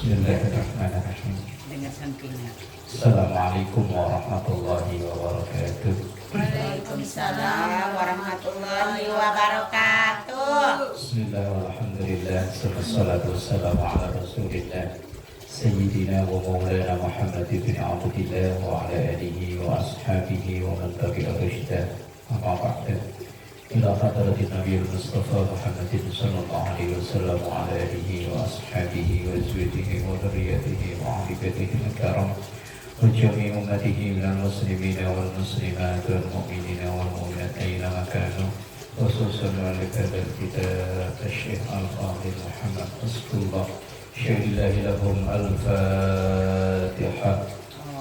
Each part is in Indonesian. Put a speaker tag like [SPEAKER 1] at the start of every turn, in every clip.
[SPEAKER 1] Bismillahirrahmanirrahim.
[SPEAKER 2] Dengan sampingnya.
[SPEAKER 1] Assalamualaikum warahmatullahi wabarakatuh.
[SPEAKER 2] Waalaikumsalam warahmatullahi wabarakatuh.
[SPEAKER 1] Bismillah walhamdulillah wassalatu wassalamu ala rasulillah Sayyidina wa maulana Muhammad bin Abdillah wa ala alihi wa ashabihi wa man tabi'a rusydah. Amma ba'da. Ila hadratin Nabi Mustafa Muhammadin sallallahu alaihi wasallam wa ala alihi wa ashabihi wa azwajihi wa dzurriyyatihi wa ahli baitihi al-kiram wa jami' ummatihi minal muslimina wal muslimat wal mu'minina wal mu'minat aina ma kanu khususan wal kitab Syekh Al-Fadhil Muhammad Rasulullah syai'illahi lahum al-Fatihah.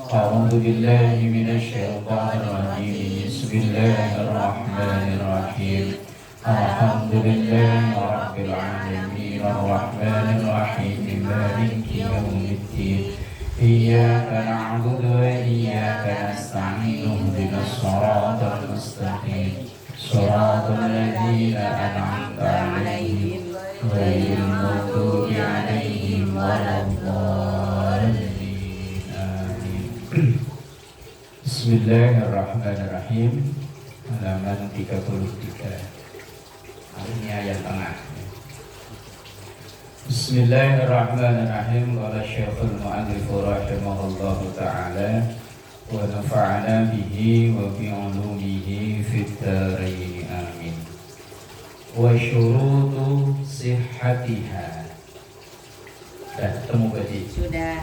[SPEAKER 1] A'udzu billahi minasy syaithanir rajim. Bismillahirrahmanirrahim. Alhamdulillahi rabbil alamin arrahmanir rahim maliki yaumiddin. Iyyaka na'budu wa iyyaka nasta'in ihdinas siratal mustaqim. Shiratal ladzina an'amta 'alaihim ghairil maghdubi 'alaihim waladdallin. Bismillahirrahmanirrahim. Halaman 33. Ini ayat tengah. Bismillahirrahmanirrahim. Qala Syekhul Mu'allif rahimahullahu ta'ala wa nafa'ana bihi wa bi 'ulumihi fid dharain amin. Wa syurutu sihhatiha. Sudah ketemu berarti?
[SPEAKER 2] Sudah.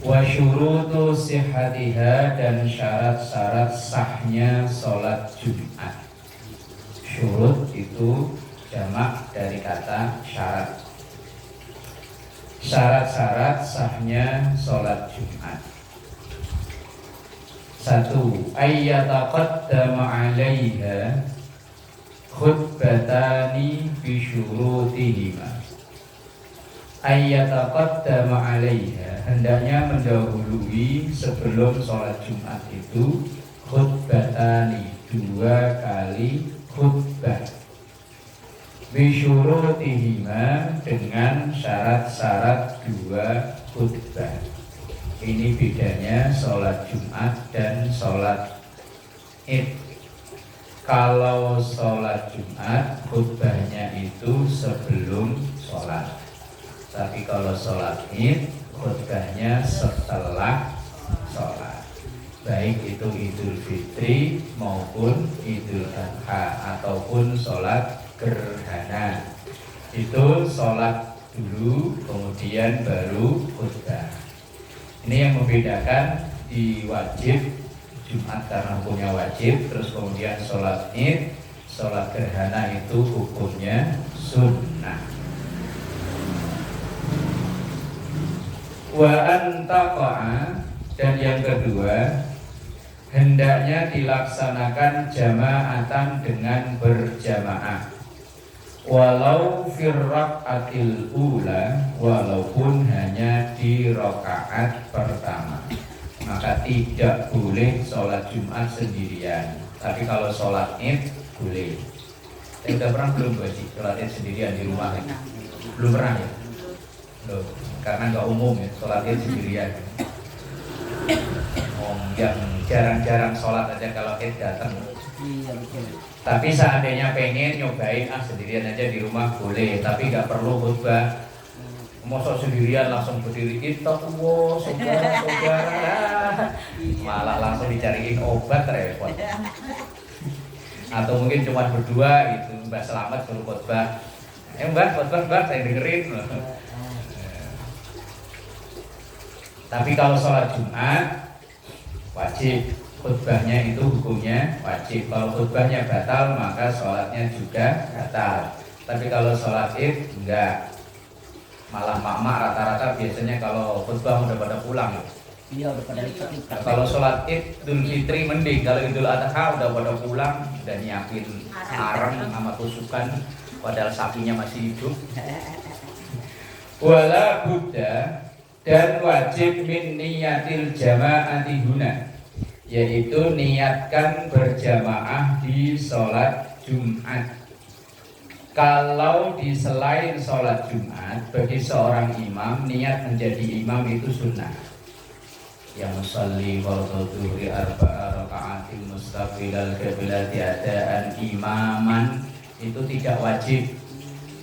[SPEAKER 1] Wa syurutu sihhatiha, dan syarat-syarat sahnya sholat Jumat. Syurut itu jamak dari kata syarat. Syarat-syarat sahnya sholat Jumat. 1. Ayyataqaddama 'alaiha khutbatani bi syurutihima. Ayyataqaddama 'alaiha, hendaknya mendahului sebelum sholat Jumat itu khutbatani, 2 kali khutbah. Bisyurutihima, dengan syarat-syarat 2 khutbah. Ini bedanya sholat Jumat dan sholat Id. Kalau sholat Jumat khutbahnya itu sebelum sholat, tapi kalau sholat Id khutbahnya setelah sholat, baik itu Idul Fitri maupun Idul Adha ataupun sholat gerhana. Itu sholat dulu kemudian baru khutbah. Ini yang membedakan di wajib Jumat karena hukumnya wajib, terus kemudian sholat Id, sholat gerhana itu hukumnya sunnah. Wa antaqa'a, dan yang kedua hendaknya dilaksanakan jamaatan dengan berjamaah, walau firraqatil ula, walaupun hanya di rakaat pertama. Maka tidak boleh sholat Jumat sendirian, tapi kalau sholat Id boleh. Udah pernah belum Baji sholat Id sendirian di rumah? Belum pernah ya? Loh, karena nggak umum ya sholat Id sendirian. Yang jarang-jarang sholat aja kalau Id datang. Tapi seandainya pengen nyobain sendirian aja di rumah boleh, tapi nggak perlu khutbah. Masa sendirian langsung berdiri kita saudara-saudara, malah langsung dicariin obat repot. Atau mungkin cuma berdua gitu, Mbak Selamat suruh khutbah. Mbak khutbah saya dengerin. Tapi kalau sholat Jumat wajib, khutbahnya itu hukumnya wajib. Kalau khutbahnya batal maka sholatnya juga batal. Tapi kalau sholat Id enggak. Malah mak-mak rata-rata biasanya kalau khutbah udah pada pulang.
[SPEAKER 2] Iya, udah pada ikut.
[SPEAKER 1] Kalau sholat Idul Fitri mending, kalau Idul Adha udah pada pulang dan nyiapin arang sama tusukan padahal sapinya masih hidup. Wala Buddha, dan wajib min niyatil jama'ati huna, yaitu niatkan berjamaah di sholat Jumat. Kalau di selain sholat Jumat, bagi seorang imam niat menjadi imam itu sunnah. Yang musalli fardhu dzuhri arba'a raka'atin mustaqbilal qiblati adaan imaman itu tidak wajib.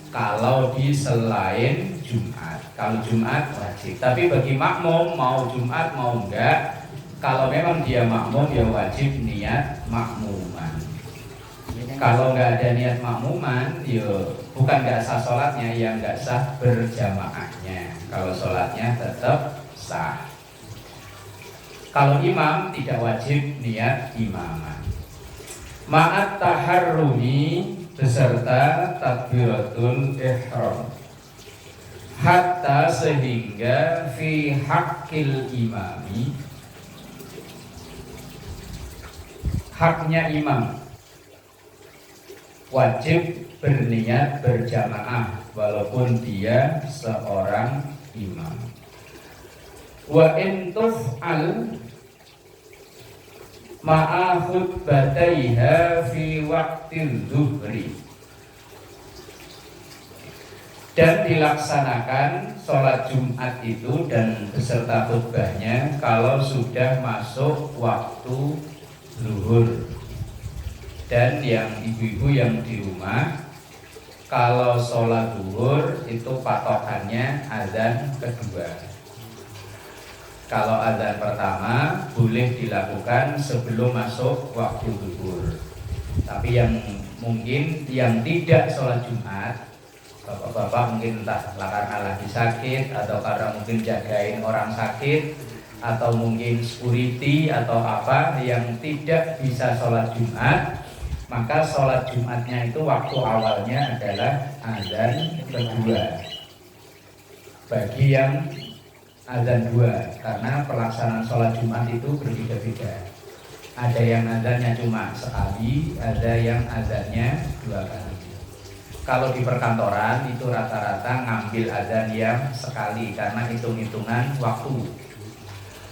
[SPEAKER 1] Kalau di selain Jumat, kalau Jumat wajib. Tapi bagi makmum mau Jumat mau enggak, kalau memang dia makmum ya wajib niat makmuman. Kalau nggak ada niat makmuman, ya bukan nggak sah sholatnya, yang nggak sah berjamaahnya. Kalau sholatnya tetap sah. Kalau imam tidak wajib niat imaman. Ma'at taharrumi beserta takbiratul ihram. Hatta sehingga fi haqqil imami, haknya imam wajib berniat berjamaah walaupun dia seorang imam. Wa in tuf'al ma'a khutbataiha fi waqtil zuhri, dan dilaksanakan sholat Jumat itu dan beserta khutbahnya kalau sudah masuk waktu zuhur. Dan yang ibu-ibu yang di rumah, kalau sholat zuhur itu patokannya azan kedua. Kalau azan pertama boleh dilakukan sebelum masuk waktu zuhur. Tapi yang mungkin yang tidak sholat Jumat, bapak-bapak mungkin entah karena lagi sakit atau karena mungkin jagain orang sakit atau mungkin security atau apa yang tidak bisa sholat Jumat, maka sholat Jumatnya itu waktu awalnya adalah azan kedua. Bagi yang azan dua, karena pelaksanaan sholat Jumat itu berbeda-beda. Ada yang azannya cuma sekali, ada yang azannya dua kali. Kalau di perkantoran itu rata-rata ngambil azan yang sekali karena hitung-hitungan waktu.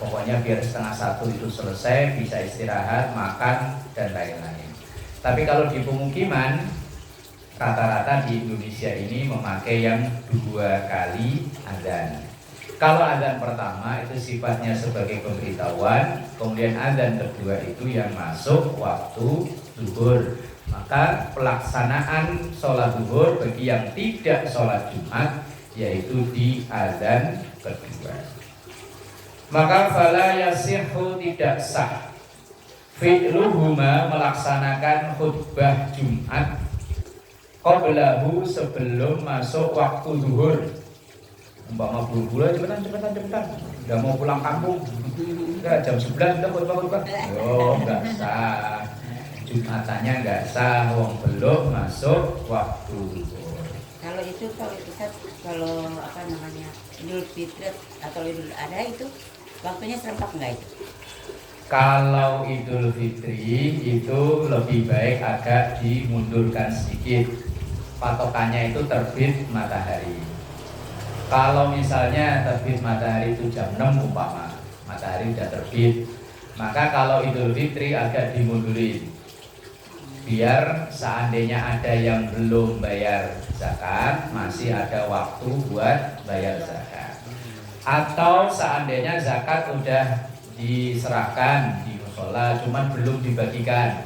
[SPEAKER 1] Pokoknya biar 12:30 itu selesai, bisa istirahat, makan, dan lain-lain. Tapi kalau di pemukiman, rata-rata di Indonesia ini memakai yang dua kali azan. Kalau azan pertama itu sifatnya sebagai pemberitahuan, kemudian azan kedua itu yang masuk waktu zuhur. Maka pelaksanaan sholat zuhur bagi yang tidak sholat Jumat yaitu di azan kedua. Maka fala yasihu, tidak sah fi'luhuma, melaksanakan khutbah Jumat qablahu, sebelum masuk waktu zuhur. Umpama buru-buru cepetan, udah mau pulang kampung, enggak jam 11 udah khutbah. Yo, enggak sah. Jumatannya enggak sah, wong belum masuk waktu zuhur.
[SPEAKER 2] Kalau itu kalau apa namanya Idul Fitri atau Idul Adha itu waktunya serempak enggak itu?
[SPEAKER 1] Kalau Idul Fitri itu lebih baik agak dimundurkan sedikit. Patokannya itu terbit matahari. Kalau misalnya terbit matahari itu jam 6 umpama, matahari sudah terbit, maka kalau Idul Fitri agak dimundurin. Biar seandainya ada yang belum bayar zakat, masih ada waktu buat bayar zakat. Atau seandainya zakat udah diserahkan di musola, cuman belum dibagikan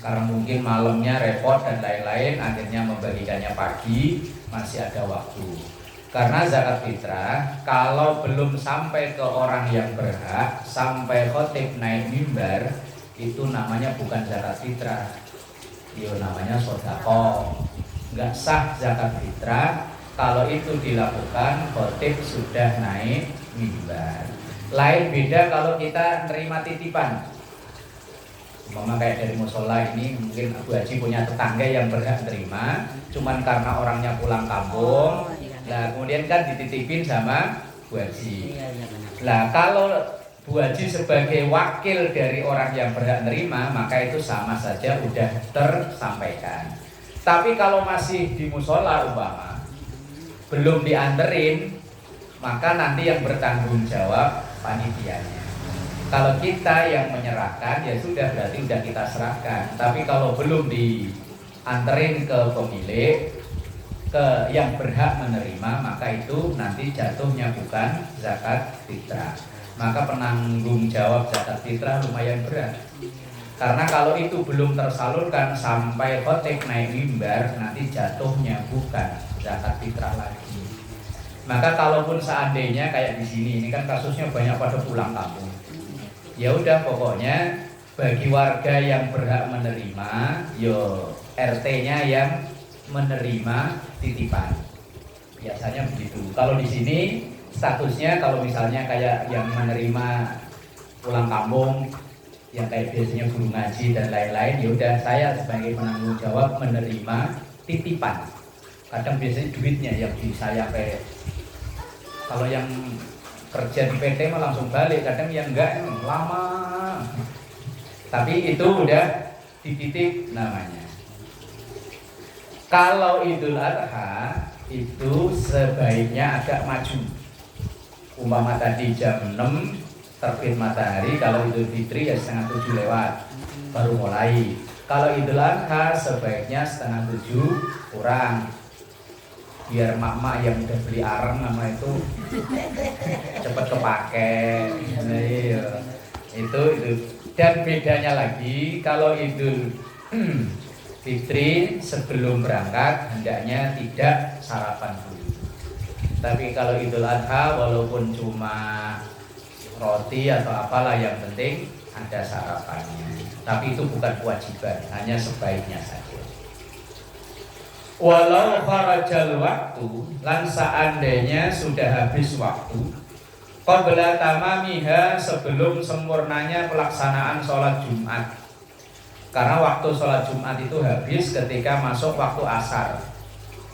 [SPEAKER 1] karena mungkin malamnya repot dan lain-lain, akhirnya membagikannya pagi, masih ada waktu. Karena zakat fitrah kalau belum sampai ke orang yang berhak, sampai khotib naik mimbar, itu namanya bukan zakat fitrah, itu namanya sedekah. Nggak sah zakat fitrah kalau itu dilakukan khotib sudah naik mimbar. Lain beda kalau kita nerima titipan. Umpama kayak dari musola ini, mungkin Abu Haji punya tetangga yang berhak terima, cuman karena orangnya pulang kampung, nah kemudian kan dititipin sama Bu Haji. Nah kalau Bu Haji sebagai wakil dari orang yang berhak nerima, maka itu sama saja udah tersampaikan. Tapi kalau masih di musola umpama belum dianterin, maka nanti yang bertanggung jawab panitianya. Kalau kita yang menyerahkan ya sudah, berarti sudah kita serahkan. Tapi kalau belum dianterin ke pemilik, yang berhak menerima, maka itu nanti jatuhnya bukan zakat fitrah. Maka penanggung jawab zakat fitrah lumayan berat. Karena kalau itu belum tersalurkan sampai khotib naik mimbar, nanti jatuhnya bukan zakat fitrah lagi. Maka kalaupun seandainya kayak di sini, ini kan kasusnya banyak pada pulang kampung. Ya udah pokoknya bagi warga yang berhak menerima, yo RT-nya yang menerima titipan. Biasanya begitu. Kalau di sini statusnya kalau misalnya kayak yang menerima pulang kampung, yang kayak biasanya guru ngaji dan lain-lain, ya udah saya sebagai penanggung jawab menerima titipan. Kadang biasanya duitnya yang saya kayak kalau yang kerja di PT mah langsung balik, kadang yang enggak lama. Tapi itu udah dititip namanya. Kalau Idul Adha itu sebaiknya agak maju. Umpama tadi jam 6 terbit matahari, kalau Idul Fitri ya setengah 7 lewat baru mulai. Kalau Idul Adha sebaiknya setengah 7 kurang, biar mak-mak yang udah beli areng nama itu cepet kepake. Nah, iya. Itu dan bedanya lagi kalau Idul Fitri sebelum berangkat hendaknya tidak sarapan dulu. Tapi kalau Idul Adha walaupun cuma roti atau apalah, yang penting ada sarapannya. Tapi itu bukan kewajiban, hanya sebaiknya saja. Walau kharajal waktu, lan seandainya sudah habis waktu, qabla tamamiha, sebelum sempurnanya pelaksanaan sholat Jumat. Karena waktu sholat Jumat itu habis ketika masuk waktu asar.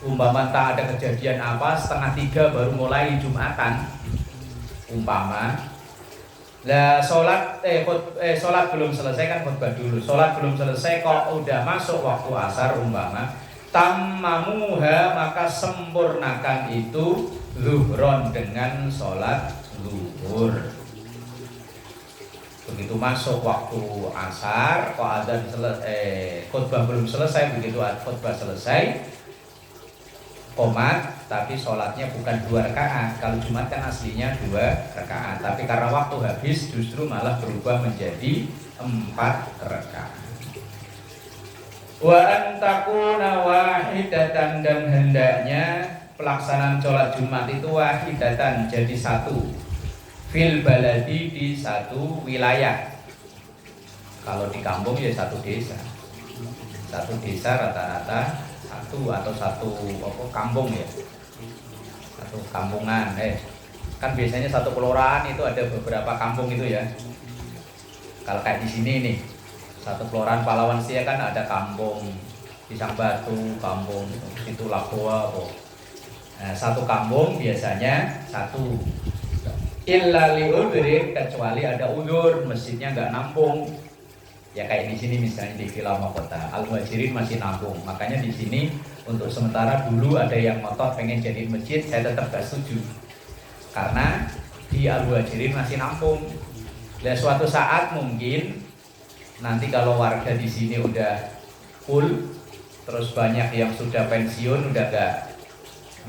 [SPEAKER 1] Umpama tak ada kejadian apa, setengah 3 baru mulai Jumatan. Umpama lah sholat belum selesai kan khutbah dulu. Sholat belum selesai kok udah masuk waktu asar umpama, tammamuha, maka sempurnakan itu zuhron dengan sholat zuhur. Begitu masuk waktu asar kok adzan khutbah belum selesai, begitu khutbah selesai komat, tapi sholatnya bukan 2 rakaat. Kalau Jumat kan aslinya 2 rakaat, tapi karena waktu habis justru malah berubah menjadi 4 rakaat. Wa antakuna wahidatan, dan hendaknya pelaksanaan sholat Jumat itu wahidatan, jadi satu, fil baladi, di satu wilayah. Kalau di kampung ya satu desa rata-rata satu atau satu kampung ya, satu kampungan. Kan biasanya satu kelurahan itu ada beberapa kampung itu ya. Kalau kayak di sini nih, satu kelurahan Pahlawan Sia kan ada kampung Pisang Batu, kampung situ Lagoa. Nah, satu kampung biasanya satu. Illa li udhrin, kecuali ada udur, masjidnya nggak nampung. Ya kayak di sini misalnya di Villa Mahkota, Al-Muhajirin masih nampung. Makanya di sini untuk sementara dulu ada yang ngotot pengen jadi masjid, saya tetap gak setuju. Karena di Al-Muhajirin masih nampung. Dan suatu saat mungkin nanti kalau warga di sini udah full, terus banyak yang sudah pensiun, udah gak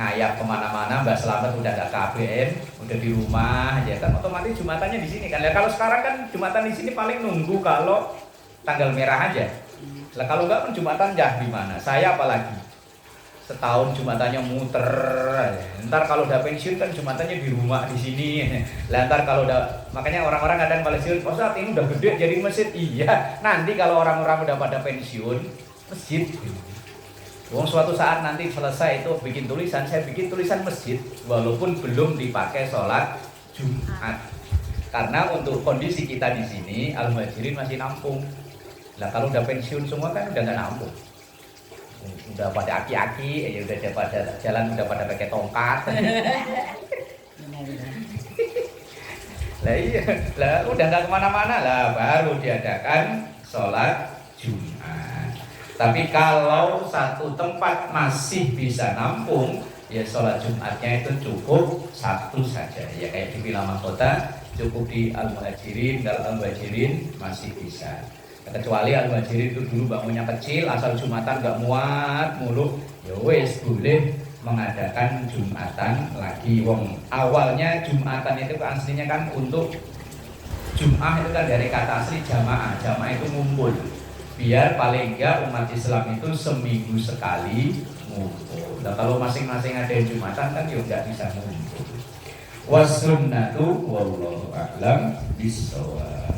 [SPEAKER 1] ngayap kemana-mana, Mbak Selamat udah gak KBN, udah di rumah aja kan, otomatis Jumatannya di sini kan. Ya kalau sekarang kan Jumatan di sini paling nunggu kalau tanggal merah aja. Lah kalau enggak pun Jumatan di mana? Saya apalagi setahun Jumatannya muter. Ntar kalau udah pensiun kan Jumatannya di rumah di sini. Lah ntar kalau udah, makanya orang-orang kadang pensiun, oh saat ini udah gede jadi masjid. Iya, nanti kalau orang-orang udah pada pensiun, masjid. Wong suatu saat nanti selesai itu bikin tulisan, saya bikin tulisan masjid walaupun belum dipakai sholat Jumat. Karena untuk kondisi kita di sini Al-Muhajirin masih nampung. Lah kalau udah pensiun semua kan udah nggak nampung, udah pada aki-aki, ya udah pada jalan, udah pada pakai tongkat. Lah iya, lah udah nggak kemana-mana, lah baru diadakan sholat Jumat. Tapi kalau satu tempat masih bisa nampung, ya sholat Jumatnya itu cukup satu saja. Ya kayak di Villa Mahkota cukup di Al-Muhajirin, kalau Al-Muhajirin masih bisa. Kecuali Al-Muhajirin itu dulu bangunnya kecil, asal Jumatan gak muat mulu, ya wes boleh mengadakan Jumatan lagi. Wong awalnya Jumatan itu aslinya kan untuk Jum'ah itu kan dari kata asli jamaah. Jamaah itu ngumpul. Biar paling enggak umat Islam itu seminggu sekali ngumpul. Nah kalau masing-masing ada yang Jumatan kan ya nggak bisa ngumpul. Wasunnatu wallahu a'lam bishawab.